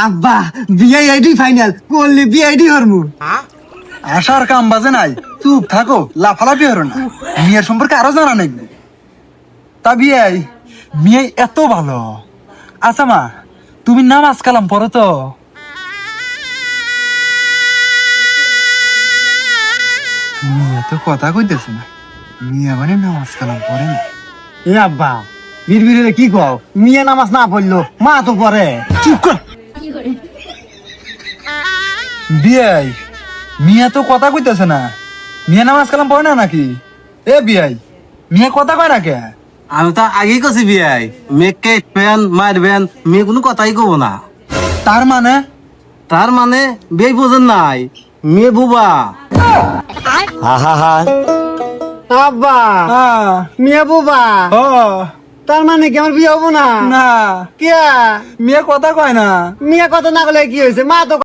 আব্বা বিয়ে ID final করলে বিয়ে আইডি হরমু। আসার কাম বাজে নাই, চুপ থাকো, লাফালাফি হরো না। মেয়ের সম্পর্কে আরো জানা নেই। তা বিয়াই, মেয়ে এত ভালো। আচ্ছা মা, তুমি নামাজ কালাম পড়ো তো? মেয়ে তো কথা কইতেছে না, মেয়ে মানে নামাজ কালাম পড়ে না। এ আব্বা বিড়বিড়ে কি কও, মিয়া নামাজ না পড়লো মা তো পড়ে। চুপ কর। বিয়াই, মিয়া তো কথা কইতেছে না, মিয়া নামাজ কালাম পড়ে না নাকি? এ বিয়াই, মিয়া কথা কয় না কে? আমি তো আগেই কছি বিয়াই, মেয়েকে ফ্যান মারবেন, মেয়ে কোনো কথাই কব না। তার মানে? তার মানে বিয়ে বোঝেন নাই, মেয়ে বুবা। আব্বা হ্যাঁ। মিয়া বুবা, ও তার মানে কি আমার বিয়ে হবো না? না, কে মেয়ে কথা কয় না। মিয়া কথা না বলে কি হয়েছে, মা তো